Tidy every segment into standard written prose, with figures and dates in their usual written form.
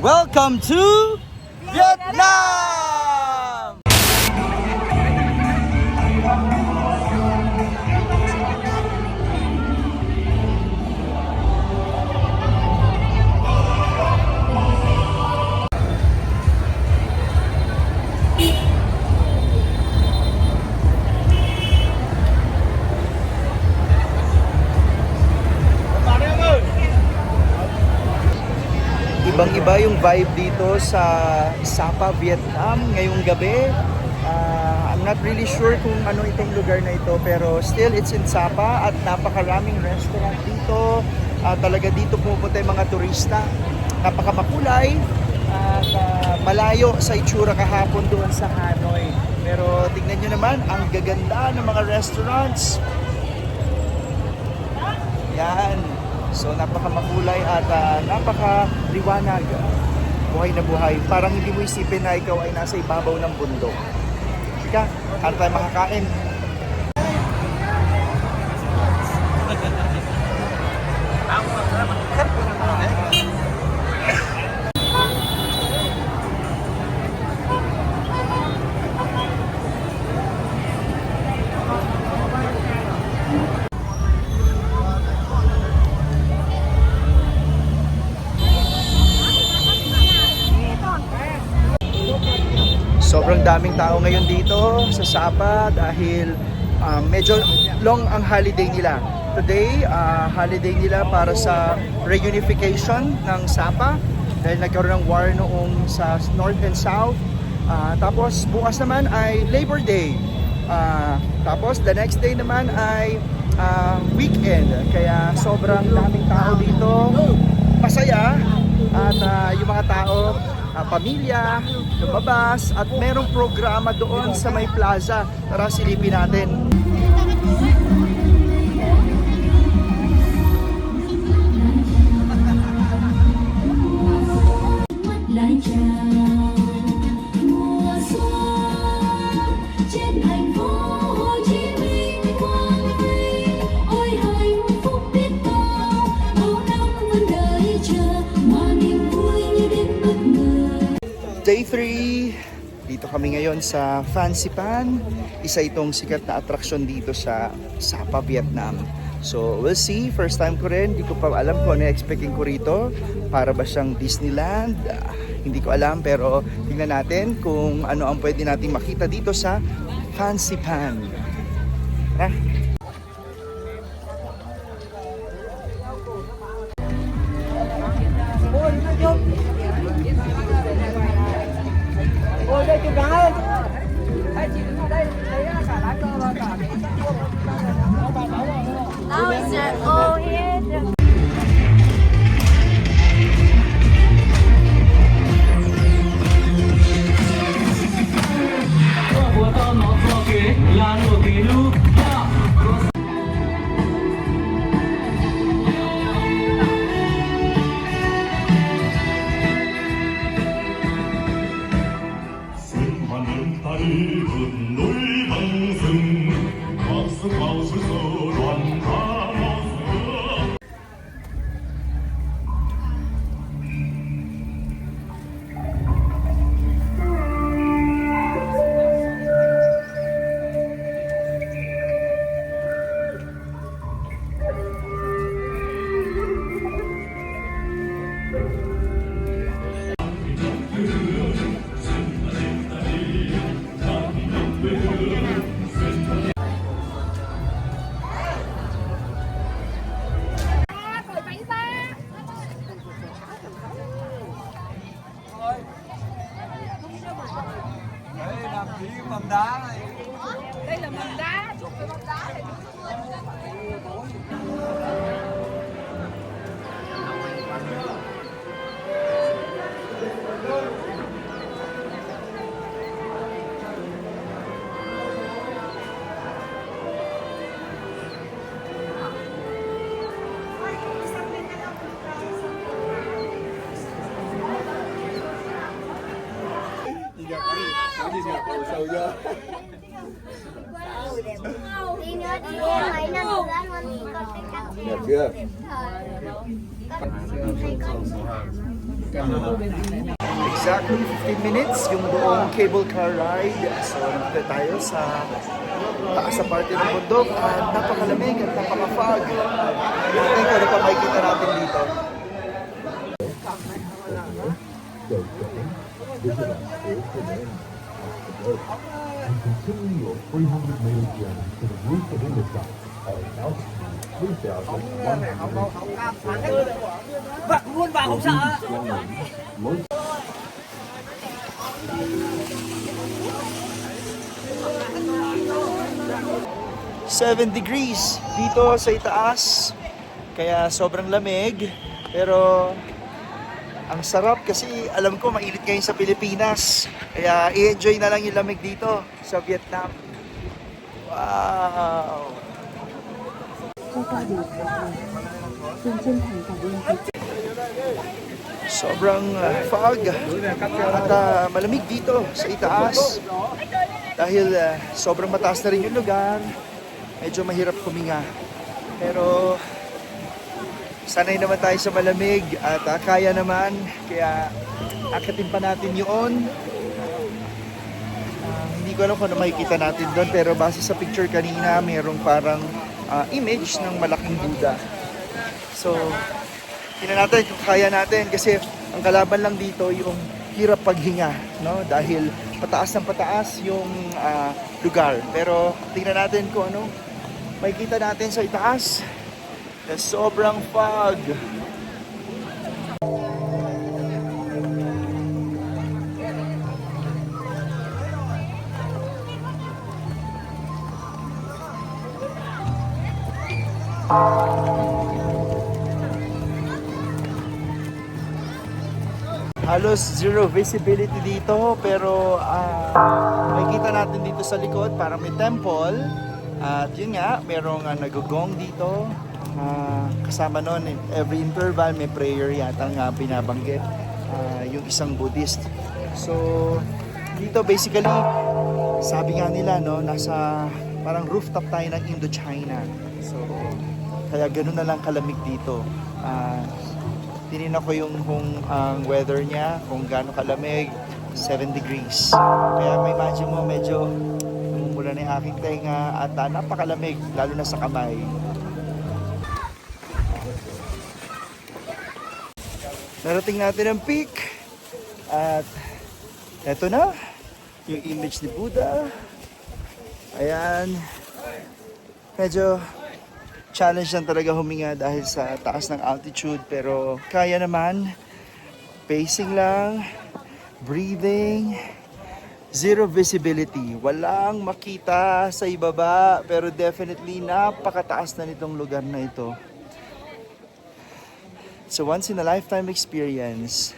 Welcome to Vietnam! Ibang-iba yung vibe dito sa Sapa, Vietnam ngayong gabi. I'm not really sure kung ano itong lugar na ito, pero still it's in Sapa at napakaraming restaurant dito. Talaga dito pumupunta yung mga turista. Napakamakulay at malayo sa itsura kahapon doon sa Hanoi. Pero tignan nyo naman, ang gaganda ng mga restaurants. Yan. So napakamakulay at napakaliwanag. Buhay na buhay. Parang hindi mo isipin na ikaw ay nasa ibabaw ng bundok. Sika, ano tayo makakain? Sobrang daming tao ngayon dito sa Sapa dahil medyo long ang holiday nila. Today, holiday nila para sa reunification ng Sapa dahil nagkaroon ng war noong sa North and South. Tapos bukas naman ay Labor Day. Tapos the next day naman ay weekend. Kaya sobrang daming tao dito. Masaya at yung mga tao pamilya, lumabas at merong programa doon sa may plaza. Tara silipin natin. Day 3, dito kami ngayon sa Fancy Pan. Isa itong sikat na atraksyon dito sa Sapa, Vietnam. So we'll see, first time ko rin, hindi ko pa alam kung ano expecting ko rito. Para ba siyang Disneyland? Hindi ko alam, pero tingnan natin kung ano ang pwede nating makita dito sa Fancy Pan. Tara! Now is there? Oh, here. Mầm đá này. Đây là mầm đá, chụp cái mầm đá này. Sầu chưa? Đi nữa đi em mấy năm nữa anh con đi con cái cắt Đẹp chưa? con hay con Exactly 15 minutes yung buong cable car ride. So, nandito tayo sa taas sa parte ng bundok at napakalamig at napaka-fog. Tingnan ko ano pa makikita natin dito. Continue your 300 meter journey to the roof of Indicon at an altitude 3,100 7 degrees dito sa itaas. Kaya sobrang lamig. Pero ang sarap kasi alam ko mainit ngayon sa Pilipinas. Kaya i-enjoy na lang yung lamig dito sa Vietnam. Wow! Sobrang fog at malamig dito sa itaas. Dahil sobrang mataas na rin yung lugar, medyo mahirap huminga. Pero sanay naman tayo sa malamig at kaya naman. Kaya akitin pa natin yun. Hindi ko alam kung ano makikita natin doon. Pero base sa picture kanina, mayroong parang image ng malaking Buddha. So, tingnan natin kung kaya natin. Kasi ang kalaban lang dito yung hirap paghinga. No? Dahil pataas ng pataas yung lugar. Pero tingnan natin kung ano makikita natin sa itaas. Sobrang fog. Halos zero visibility dito pero makikita natin dito sa likod parang may temple at yun nga merong nagugong dito. Kasama nun, every interval may prayer yata nga binabanggit yung isang Buddhist. So, dito basically, sabi nga nila, no, nasa parang rooftop tayo ng Indochina. So, kaya ganun na lang kalamig dito. Tinignan ko yung ang weather niya, kung gaano kalamig, 7 degrees. Kaya may imagine mo, medyo namumula na yung aking tenga at napakalamig, lalo na sa kamay. Narating natin ang peak at eto na yung image ni Buddha. Ayan, medyo challenge lang talaga huminga dahil sa taas ng altitude pero kaya naman, pacing lang, breathing, zero visibility, walang makita sa ibaba pero definitely napakataas na nitong lugar na ito. It's a once in a lifetime experience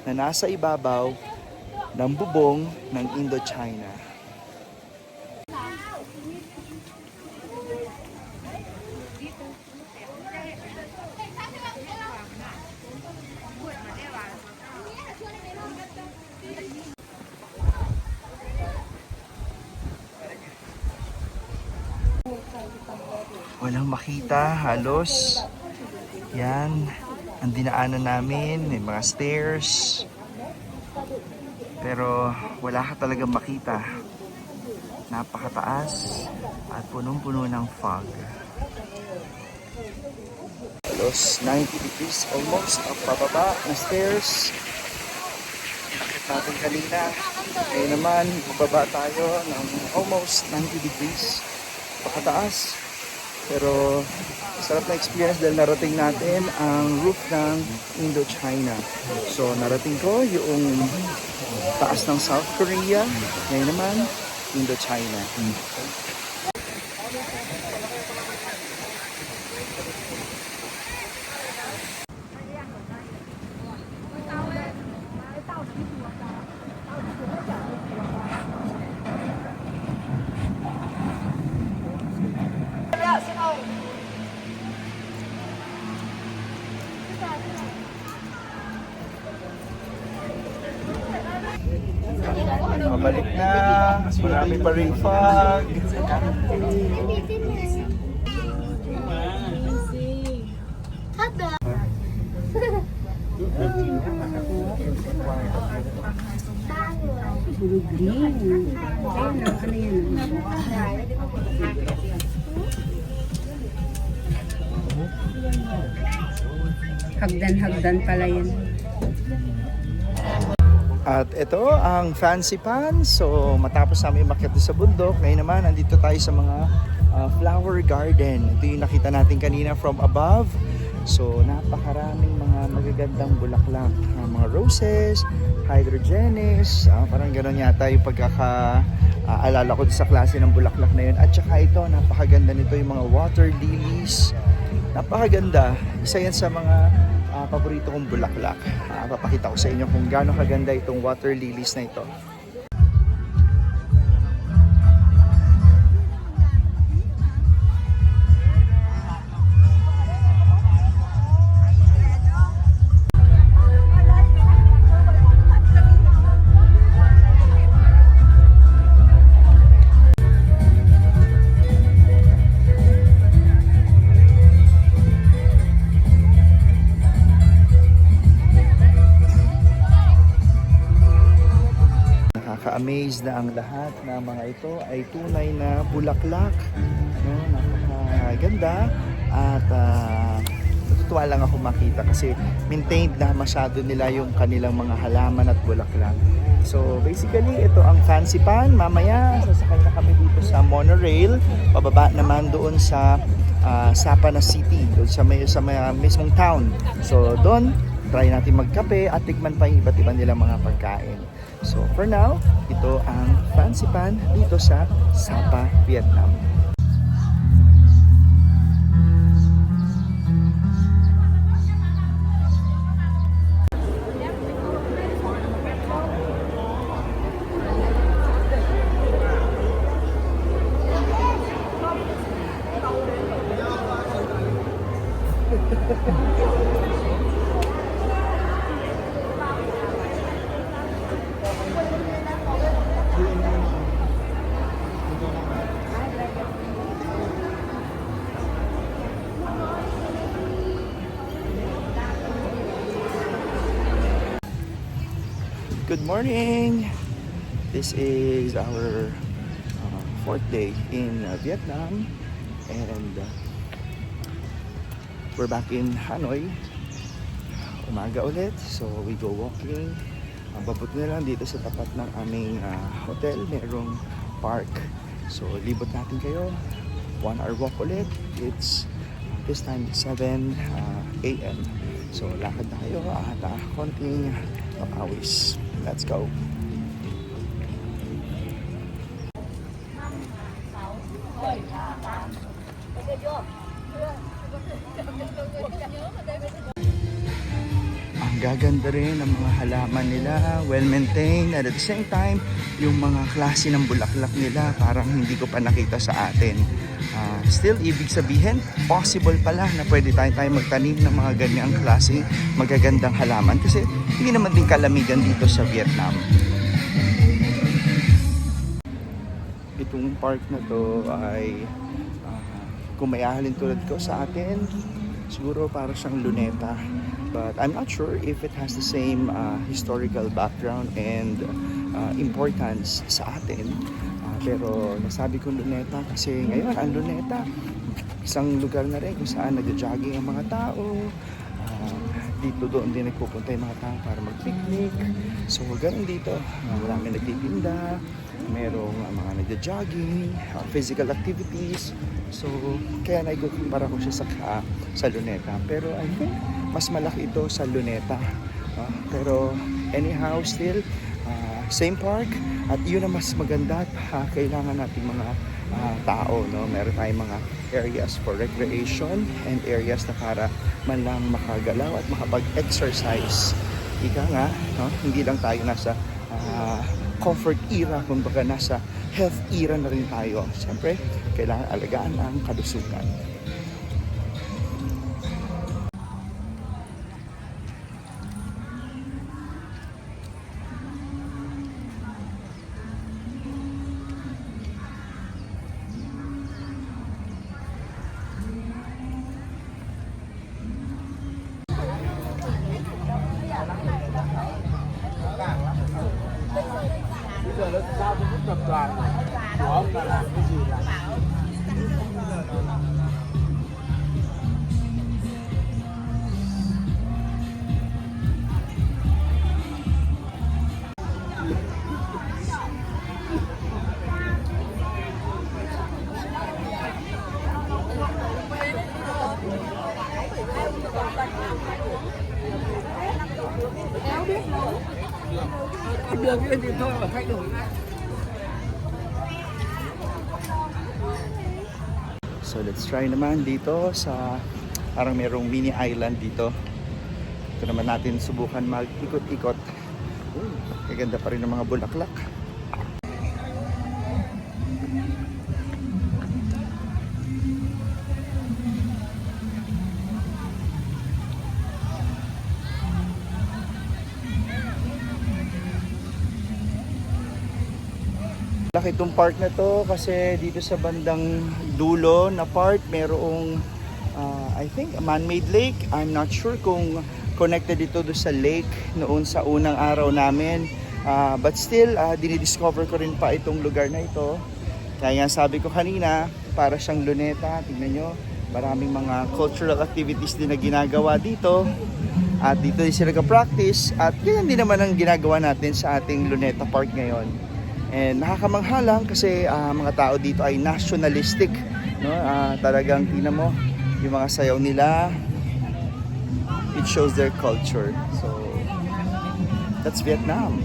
na nasa ibabaw ng bubong ng Indochina. Walang makita halos. Yan, ang dinaanan namin, may mga stairs. Pero wala ka talagang makita. Napakataas at punong-puno ng fog. Halos 90 degrees almost ang pababa na stairs. Nakit natin kanina. Ngayon naman, bababa tayo ng almost 90 degrees. Napakataas. Pero sarap na experience dahil narating natin ang roof ng Indochina. So narating ko yung taas ng South Korea. Ngayon naman, Indochina. Pabalik na, marami pa ring fog. Hot dog. Puro green. Ayun lang, ano yan? Hagdan-hagdan pala yan. At ito ang Fancy Pan. So matapos namin umakyat sa bundok, ngayon naman nandito tayo sa mga flower garden. Ito yung nakita natin kanina from above. So napakaraming mga magagandang bulaklak. Mga roses, hydrogenis, parang gano'n yata yung pagkakaalala ko sa klase ng bulaklak na yun. At saka ito, napakaganda nito yung mga water lilies. Napakaganda. Isa yan sa mga paborito kong bulaklak. Papakita ko sa inyo kung gaano kaganda itong water lilies na ito. Nakaka-amaze na ang lahat na mga ito ay tunay na bulaklak. No, napakaganda at natutuwa lang ako makita kasi maintained na masyado nila yung kanilang mga halaman at bulaklak. So basically ito ang Fancy Pan. Mamaya sasakay na kami dito sa monorail, pababa naman doon sa Sapa na City, doon sa may mismong town. So doon try natin magkape at tikman pa yung iba't ibang nilang mga pagkain. So for now, ito ang Fancy Pan dito sa Sapa, Vietnam. Good morning! This is our fourth day in Vietnam and we're back in Hanoi. Umaga ulit, so we go walking. Babot na lang dito sa tapat ng aming hotel, merong park. So libot natin kayo, 1 hour walk ulit. It's this time 7 a.m. So lakad na kayo at konting papawis. Let's go. Ang gaganda rin ng mga halaman nila, well-maintained, at the same time, yung mga klase ng bulaklak nila parang hindi ko pa nakita sa atin. Still, ibig sabihin, possible pala na pwede tayo magtanim ng mga ganyang klase magagandang halaman kasi hindi naman din kalamigan dito sa Vietnam. Itong park na to ay kung may ahalin tulad ko sa atin, siguro para siyang luneta. But I'm not sure if it has the same historical background and importance sa atin. Pero nasabi ko luneta kasi ngayon ang luneta isang lugar na rin kung saan nagja-jogging ang mga tao. Dito doon din nagpupunta yung mga tao para mag-picnic. So ganun dito, marami nagtitinda, merong mga nagja-jogging, physical activities. So kaya naikukumpara ko siya sa luneta. Pero I think mas malaki ito sa luneta. Pero anyhow still, same park at yun ang mas maganda at kailangan natin mga tao, no? Meron tayong mga areas for recreation and areas na para man lang makagalaw at makapag-exercise. Ika nga, no? Hindi lang tayo nasa comfort era, kumbaga nasa health era na rin tayo. Siyempre, kailangan alagaan ang kalusugan. So let's try naman dito sa parang merong mini island dito. Ito naman natin subukan mag-ikot-ikot. Gaganda pa rin ng mga bulaklak. Laki itong park na to kasi dito sa bandang dulo na part merong I think a man-made lake. I'm not sure kung connected ito do sa lake noon sa unang araw namin. But still, dinidiscover ko rin pa itong lugar na ito. Kaya nga sabi ko kanina, para siyang Luneta. Tingnan nyo, maraming mga cultural activities din na ginagawa dito. At dito din sila nag-practice. At yan din naman ang ginagawa natin sa ating Luneta Park ngayon. And nakakamangha lang kasi mga tao dito ay nationalistic, no? Talagang tingnan mo yung mga sayaw nila, it shows their culture. So that's Vietnam.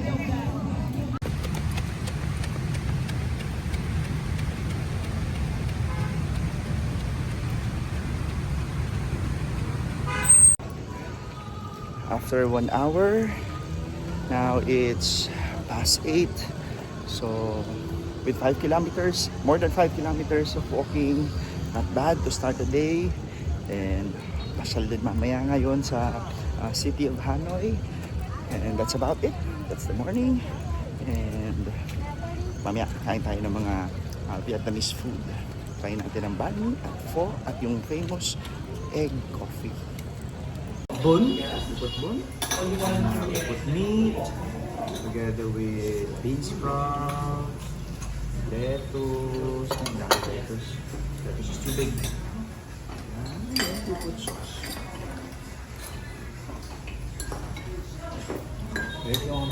After 1 hour, now it's past 8. So, with 5 kilometers, more than 5 kilometers of walking, not bad to start the day. And pasyal din mamaya ngayon sa city of Hanoi. And that's about it. That's the morning. And mamaya kain tayo ng mga Vietnamese food. Try natin ang banh at pho at yung famous egg coffee. Bun, we put bun. We put meat together with bean sprouts, lettuce, and lettuce. Lettuce is too big. And we put sauce. Very yum.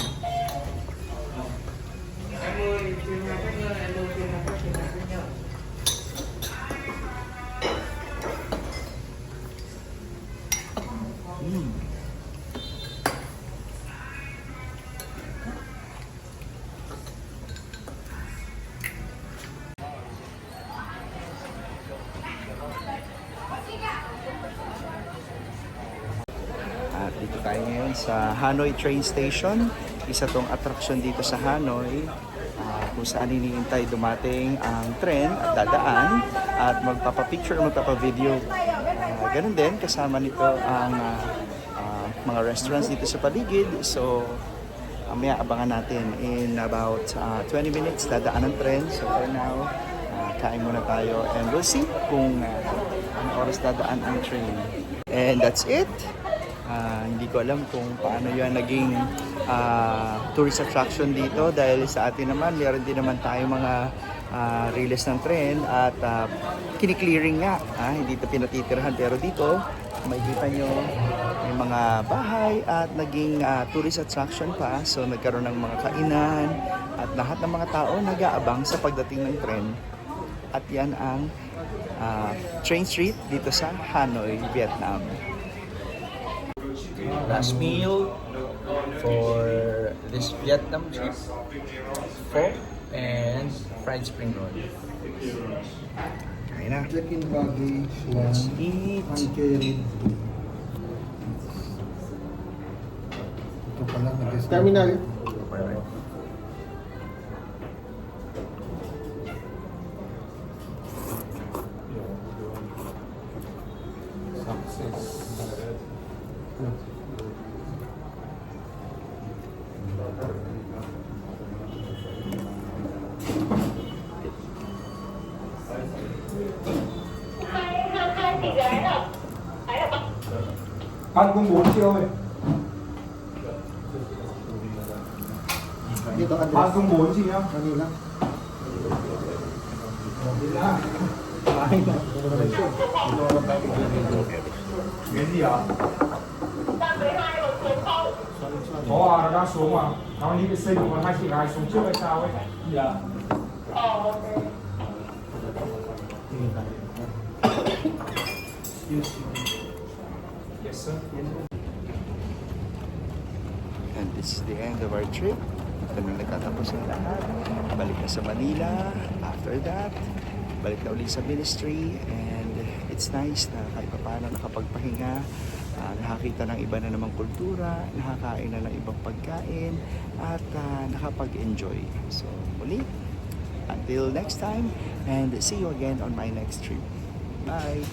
Dito tayo ngayon sa Hanoi train station. Isa tong attraction dito sa Hanoi kung saan hinihintay dumating ang tren at dadaan at magpapapicture o magpapavideo. Ganun din, kasama nito ang mga restaurants dito sa paligid. So, mamaya abangan natin in about 20 minutes dadaan ang tren. So for now, kain muna tayo and we'll see kung anong oras dadaan ang train. And that's it. Hindi ko alam kung paano yan naging tourist attraction dito dahil sa atin naman, meron din naman tayo mga release ng tren at kiniklearing nga. Hindi ito pinatitirahan pero dito, makikita nyo may mga bahay at naging tourist attraction pa. So nagkaroon ng mga kainan at lahat ng mga tao nag-aabang sa pagdating ng tren. At yan ang train street dito sa Hanoi, Vietnam. Last meal for this Vietnam trip, pho and fried spring roll. Kain na. Check-in baggage, Let's lunch, eat. uncarried. Ito pala, terminal. Alright. Ăn con bún chưa ơi? Dito, Andres. Kanina. And this is the end of our trip. Ito na nagtatapos ang lahat. Balik na sa Manila. After that, balik na ulit sa ministry. And it's nice na kahit paano nakapagpahinga. Nakakita ng iba na namang kultura, nakakain na ng ibang pagkain, at nakapag-enjoy. So, muli, until next time, and see you again on my next trip. Bye!